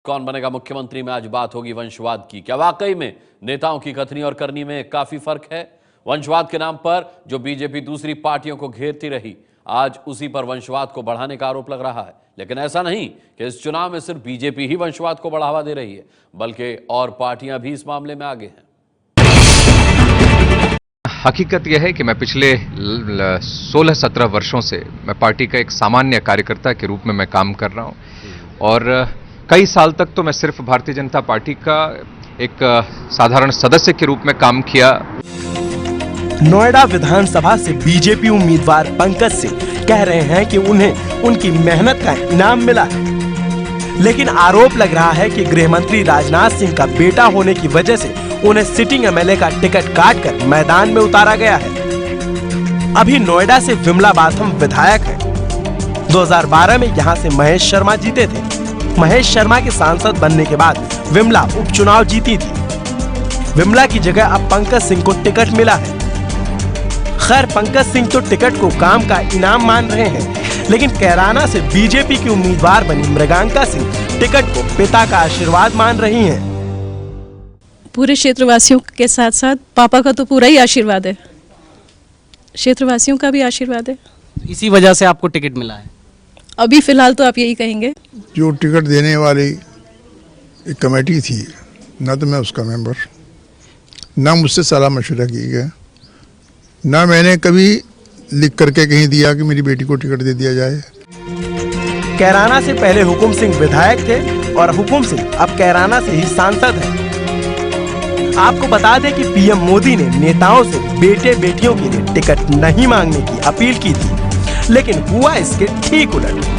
कौन बनेगा मुख्यमंत्री में आज बात होगी वंशवाद की। क्या वाकई में नेताओं की कथनी और करनी में काफी फर्क है? वंशवाद के नाम पर जो बीजेपी दूसरी पार्टियों को घेरती रही, आज उसी पर वंशवाद को बढ़ाने का आरोप लग रहा है। लेकिन ऐसा नहीं कि इस चुनाव में सिर्फ बीजेपी ही वंशवाद को बढ़ावा दे रही है, बल्कि और पार्टियां भी इस मामले में आगे हैं। हकीकत यह है कि मैं पिछले 16-17 वर्षों से मैं पार्टी का एक सामान्य कार्यकर्ता के रूप में मैं काम कर रहा हूं और कई साल तक तो मैं सिर्फ भारतीय जनता पार्टी का एक साधारण सदस्य के रूप में काम किया। नोएडा विधानसभा से बीजेपी उम्मीदवार पंकज सिंह कह रहे हैं कि उन्हें उनकी मेहनत का इनाम मिला है, लेकिन आरोप लग रहा है कि गृह मंत्री राजनाथ सिंह का बेटा होने की वजह से उन्हें सिटिंग एमएलए का टिकट काटकर मैदान में उतारा गया है। अभी नोएडा से विमला बाथम विधायक हैं। 2012 में यहां से महेश शर्मा जीते थे। महेश शर्मा के सांसद बनने के बाद विमला उपचुनाव जीती थी। विमला की जगह अब पंकज सिंह को टिकट मिला है। खैर, पंकज सिंह तो टिकट को काम का इनाम मान रहे हैं, लेकिन कैराना से बीजेपी की उम्मीदवार बनी मृगांका सिंह टिकट को पिता का आशीर्वाद मान रही हैं। पूरे क्षेत्रवासियों के साथ साथ पापा का तो पूरा ही आशीर्वाद है, क्षेत्रवासियों का भी आशीर्वाद है। इसी वजह से आपको टिकट मिला है? अभी फिलहाल तो आप यही कहेंगे। जो टिकट देने वाली एक कमेटी थी, ना तो मैं उसका मेंबर, ना मुझसे सलाह मशवरा की गया, ना मैंने कभी लिख करके कहीं दिया कि मेरी बेटी को टिकट दे दिया जाए। कैराना से पहले हुकुम सिंह विधायक थे और हुकुम सिंह अब कैराना से ही सांसद हैं। आपको बता दें कि पीएम मोदी ने नेताओं से बेटे बेटियों के लिए टिकट नहीं मांगने की अपील की थी, लेकिन हुआ इसके ठीक उलट।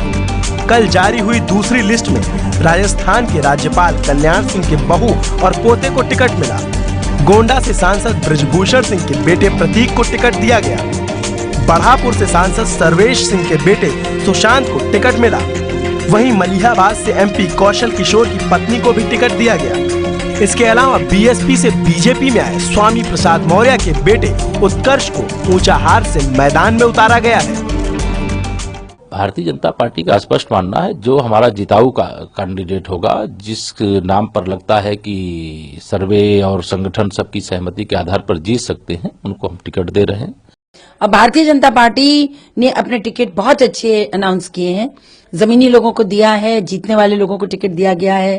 कल जारी हुई दूसरी लिस्ट में राजस्थान के राज्यपाल कल्याण सिंह के बहू और पोते को टिकट मिला। गोंडा से सांसद ब्रिजभूषण सिंह के बेटे प्रतीक को टिकट दिया गया। बढ़ापुर से सांसद सर्वेश सिंह के बेटे सुशांत को टिकट मिला। वहीं मलिहाबाद से एमपी कौशल किशोर की पत्नी को भी टिकट दिया गया। इसके अलावा बीएसपी से बीजेपी में आए स्वामी प्रसाद मौर्य के बेटे उत्कर्ष को ऊंचाहार से मैदान में उतारा गया है। भारतीय जनता पार्टी का स्पष्ट मानना है, जो हमारा जिताऊ का कैंडिडेट होगा, जिस नाम पर लगता है कि सर्वे और संगठन सबकी सहमति के आधार पर जीत सकते हैं, उनको हम टिकट दे रहे हैं। अब भारतीय जनता पार्टी ने अपने टिकट बहुत अच्छे अनाउंस किए हैं। जमीनी लोगों को दिया है, जीतने वाले लोगों को टिकट दिया गया है।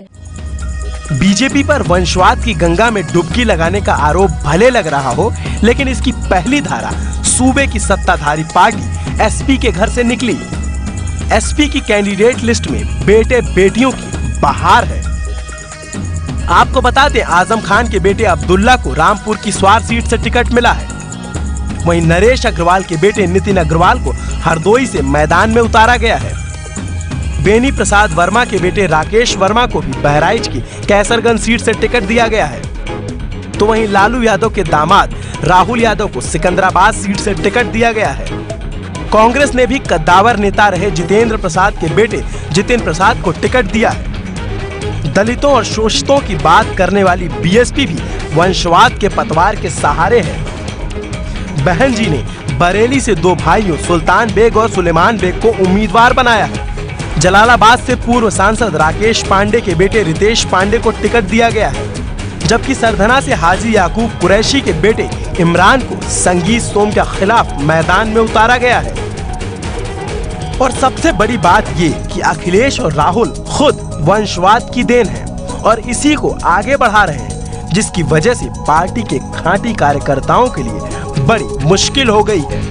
बीजेपी पर वंशवाद की गंगा में डुबकी लगाने का आरोप भले लग रहा हो, लेकिन इसकी पहली धारा सूबे की सत्ताधारी पार्टी एसपी के घर से निकली। एसपी की कैंडिडेट लिस्ट में बेटे बेटियों की बहार है। आपको बता दें, आजम खान के बेटे अब्दुल्ला को रामपुर की स्वार सीट से टिकट मिला है। वहीं नरेश अग्रवाल के बेटे नितिन अग्रवाल को हरदोई से मैदान में उतारा गया है। बेनी प्रसाद वर्मा के बेटे राकेश वर्मा को भी बहराइच की कैसरगंज सीट से टिकट दिया गया है। तो वहीं लालू यादव के दामाद राहुल यादव को सिकंदराबाद सीट से टिकट दिया गया है। कांग्रेस ने भी कद्दावर नेता रहे जितेंद्र प्रसाद के बेटे जितिन प्रसाद को टिकट दिया है। दलितों और शोषितों की बात करने वाली बीएसपी भी वंशवाद के पतवार के सहारे है। बहन जी ने बरेली से दो भाइयों सुल्तान बेग और सुलेमान बेग को उम्मीदवार बनाया है। जलालाबाद से पूर्व सांसद राकेश पांडे के बेटे रितेश पांडे को टिकट दिया गया है, जबकि सरधना से हाजी याकूब कुरैशी के बेटे इमरान को संगीत सोम के खिलाफ मैदान में उतारा गया है। और सबसे बड़ी बात ये कि अखिलेश और राहुल खुद वंशवाद की देन है और इसी को आगे बढ़ा रहे हैं, जिसकी वजह से पार्टी के खांटी कार्यकर्ताओं के लिए बड़ी मुश्किल हो गई है।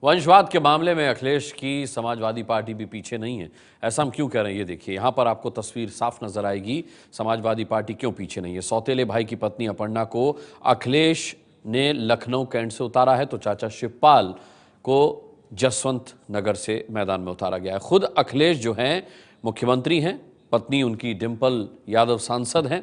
वंशवाद के मामले में अखिलेश की समाजवादी पार्टी भी पीछे नहीं है। ऐसा हम क्यों कह रहे हैं, ये देखिए, यहाँ पर आपको तस्वीर साफ नजर आएगी। समाजवादी पार्टी क्यों पीछे नहीं है। सौतेले भाई की पत्नी अपर्णा को अखिलेश ने लखनऊ कैंट से उतारा है, तो चाचा शिवपाल को जसवंत नगर से मैदान में उतारा गया है। खुद अखिलेश जो हैं मुख्यमंत्री हैं, पत्नी उनकी डिंपल यादव सांसद हैं।